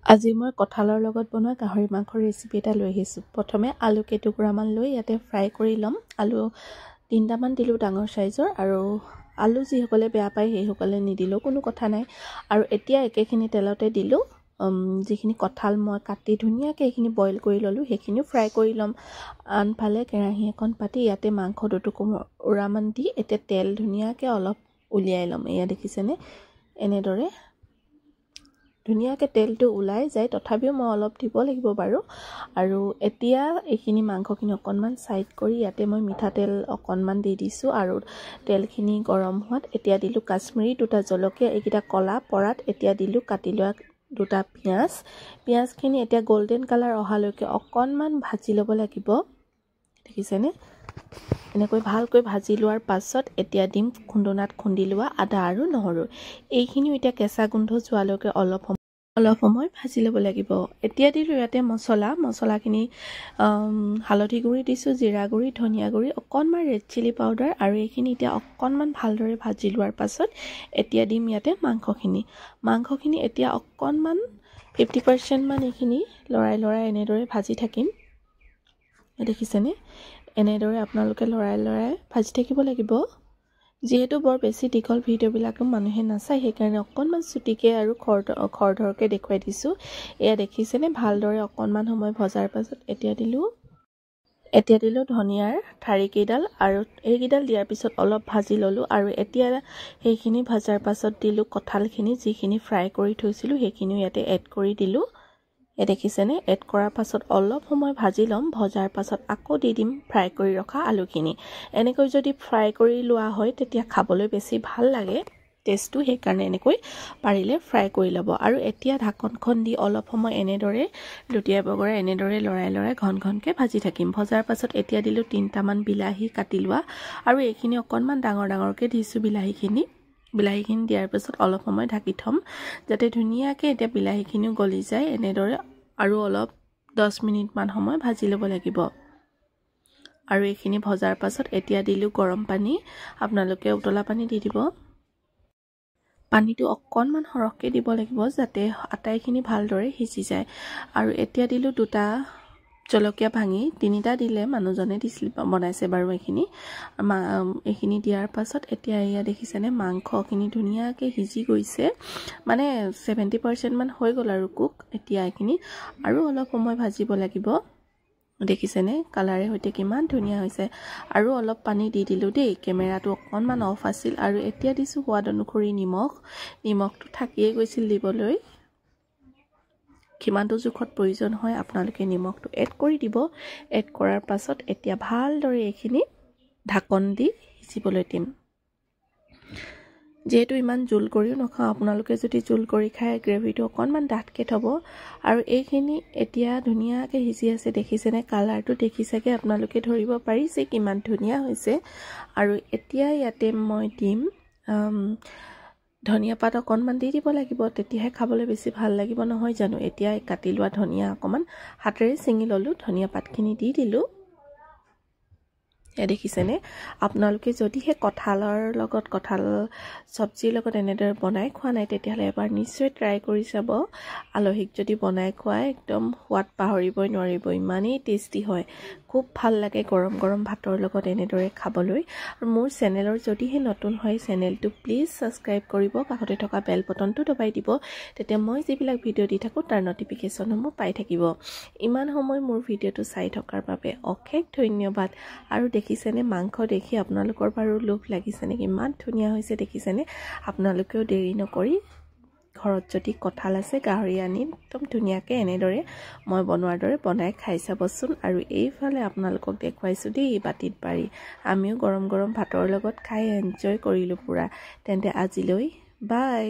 আজি মই কঁঠালৰ লগত বনোৱা গাহৰি মাংসৰ ৰেচিপি এটা লৈ আহিছোঁ। প্ৰথমে আলু কেইটুকুৰামান লৈ ইয়াতে ফ্ৰাই কৰি ল'ম। আলু 3টামান দিলোঁ ডাঙৰ সাইজৰ, আৰু আলু যিসকলে বেয়া পায় সেইসকলে নিদিলেও কোনো কথা নাই। আৰু এতিয়া একেখিনি তেলতে দিলোঁ যিখিনি কঁঠাল মই কাটি ধুনীয়াকৈ এইখিনি বইল কৰি ল'লোঁ, সেইখিনিও ফ্ৰাই কৰি ল'ম। আনফালে কেৰাহী এখন পাতি ইয়াতে মাংস দুটুকুৰামান দি এতিয়া তেল ধুনীয়াকৈ অলপ উলিয়াই ল'ম। এয়া দেখিছেনে, এনেদৰে ধুনীয়াকৈ তেলটো ওলাই যায়, তথাপিও মই অলপ দিব লাগিব বাৰু। আৰু এতিয়া এইখিনি মাংসখিনি অকণমান ছাইড কৰি ইয়াতে মই মিঠাতেল অকণমান দি দিছোঁ, আৰু তেলখিনি গৰম হোৱাত এতিয়া দিলোঁ কাশ্মীৰী 2টা জলকীয়া, এইকেইটা ক'লা পৰাত এতিয়া দিলোঁ কাটি লোৱা 2টা পিঁয়াজ। পিঁয়াজখিনি এতিয়া গল্ডেন কালাৰ অহালৈকে অকণমান ভাজি ল'ব লাগিব, দেখিছেনে। এনেকৈ ভালকৈ ভাজি লোৱাৰ পাছত এতিয়া দিম খুন্দনাত খুন্দি লোৱা আদা আৰু নহৰু। এইখিনিও এতিয়া কেঁচা গোন্ধ যোৱালৈকে অলপ সময় ভাজি ল'ব লাগিব। এতিয়া দিলোঁ ইয়াতে মছলাখিনি হালধি গুড়ি দিছোঁ, জিৰা গুড়ি, ধনিয়া গুড়ি, অকণমান ৰেড চিলি পাউডাৰ, আৰু এইখিনি এতিয়া অকণমান ভালদৰে ভাজি লোৱাৰ পাছত এতিয়া দিম ইয়াতে মাংসখিনি এতিয়া অকণমান 50% মান এইখিনি লৰাই এনেদৰে ভাজি থাকিম, দেখিছেনে। এনেদৰে আপোনালোকে লৰাই ভাজি থাকিব লাগিব। যিহেতু বৰ বেছি দীঘল ভিডিঅ'বিলাকো মানুহে নাচায়, সেইকাৰণে অকণমান চুটিকৈ আৰু খৰধৰকৈ দেখুৱাই দিছোঁ। এয়া দেখিছেনে, ভালদৰে অকণমান সময় ভজাৰ পাছত এতিয়া দিলোঁ ধনিয়াৰ ঠাৰিকেইডাল, আৰু এইকেইডাল দিয়াৰ পিছত অলপ ভাজি ল'লোঁ। আৰু এতিয়া সেইখিনি ভজাৰ পাছত দিলোঁ কঁঠালখিনি, যিখিনি ফ্ৰাই কৰি থৈছিলোঁ সেইখিনিও ইয়াতে এড কৰি দিলোঁ। দেখিছেনে, এড কৰাৰ পাছত অলপ সময় ভাজি ল'ম। ভজাৰ পাছত আকৌ দি দিম ফ্ৰাই কৰি ৰখা আলুখিনি। এনেকৈ যদি ফ্ৰাই কৰি লোৱা হয় তেতিয়া খাবলৈ বেছি ভাল লাগে টেষ্টটো, সেইকাৰণে এনেকৈ পাৰিলে ফ্ৰাই কৰি ল'ব। আৰু এতিয়া ঢাকনখন দি অলপ সময় এনেদৰে লুটিয়াই বগৰাই এনেদৰে লৰাই ঘনকৈ ভাজি থাকিম। ভজাৰ পাছত এতিয়া দিলোঁ 3টামান বিলাহী কাটি লোৱা, আৰু এইখিনি অকণমান ডাঙৰকৈ দিছোঁ বিলাহীখিনি দিয়াৰ পাছত অলপ সময় ঢাকি থ'ম, যাতে ধুনীয়াকৈ এতিয়া বিলাহীখিনিও গলি যায়। এনেদৰে আৰু অলপ 10 মিনিটমান সময় ভাজি ল'ব লাগিব। আৰু এইখিনি ভজাৰ পাছত এতিয়া দিলোঁ গৰম পানী, আপোনালোকে উতলা পানী দি দিব। পানীটো অকণমান সৰহকৈ দিব লাগিব যাতে আটাইখিনি ভালদৰে সিজি যায়। আৰু এতিয়া দিলোঁ 2টা জলকীয়া ভাঙি, 3টা দিলে মানুহজনে বনাইছে বাৰু। এইখিনি দিয়াৰ পাছত এতিয়া এয়া দেখিছেনে, মাংসখিনি ধুনীয়াকৈ সিজি গৈছে, মানে 70% মান হৈ গ'ল আৰু কুক। এতিয়া এইখিনি আৰু অলপ সময় ভাজিব লাগিব, দেখিছেনে কালাৰে সৈতে কিমান ধুনীয়া হৈছে। আৰু অলপ পানী দি দিলোঁ দেই, কেমেৰাটো অকণমান অফ আছিল। আৰু এতিয়া দিছোঁ সোৱাদ অনুসৰি নিমখটো থাকিয়ে গৈছিল দিবলৈ, কিমানটো জোখত প্ৰয়োজন হয় আপোনালোকে নিমখটো এড কৰি দিব। এড কৰাৰ পাছত এতিয়া ভালদৰে এইখিনি ঢাকন দি সিজিবলৈ দিম। যিহেতু ইমান জোল কৰিও নাখাওঁ, আপোনালোকে যদি জোল কৰি খায় গ্ৰেভিটো অকণমান ডাঠকৈ থ'ব। আৰু এইখিনি এতিয়া ধুনীয়াকৈ সিজি আছে, দেখিছেনে কালাৰটো দেখিছাগে আপোনালোকে ধৰিব পাৰিছে কিমান ধুনীয়া হৈছে। আৰু এতিয়া ইয়াতে মই দিম ধনিয়া পাত অকণমান দি দিব লাগিব, তেতিয়াহে খাবলৈ বেছি ভাল লাগিব নহয় জানো। এতিয়া কাটি লোৱা ধনিয়া অকণমান হাতেৰে ছিঙি ল'লোঁ, ধনিয়া পাতখিনি দি দিলোঁ। দেখিছেনে, আপোনালোকে যদিহে কঁঠাল চব্জিৰ লগত এনেদৰে বনাই খোৱা নাই তেতিয়াহ'লে এবাৰ নিশ্চয় ট্ৰাই কৰি চাব। আলহীক যদি বনাই খুৱাই একদম সোৱাদ পাহৰিবই নোৱাৰিব, ইমানেই টেষ্টি হয়। খুব ভাল লাগে গৰম ভাতৰ লগত এনেদৰে খাবলৈ। আৰু মোৰ চেনেলৰ যদিহে নতুন হয় চেনেলটো প্লিজ ছাবস্ক্ৰাইব কৰিব, কাষতে থকা বেল বটনটো দবাই দিব, তেতিয়া মই যিবিলাক ভিডিঅ' দি থাকোঁ তাৰ নটিফিকেশ্যনসমূহ পাই থাকিব। ইমান সময় মোৰ ভিডিঅ'টো চাই থকাৰ বাবে অশেষ ধন্যবাদ। আৰু দেখিছেনে, মাংস দেখি আপোনালোকৰ বাৰু লোভ লাগিছে নেকি, ইমান ধুনীয়া হৈছে দেখিছেনে। আপোনালোকেও দেৰি নকৰি ঘৰত যদি কঁঠাল আছে গাহৰি আনি একদম ধুনীয়াকৈ এনেদৰে মই বনোৱাৰ দৰে বনাই খাই চাবচোন। আৰু এইফালে আপোনালোকক দেখুৱাইছোঁ দেই বাতিত বাঢ়ি, আমিও গৰম ভাতৰ লগত খাই এনজয় কৰিলোঁ পুৰা। তেন্তে আজিলৈ বাই।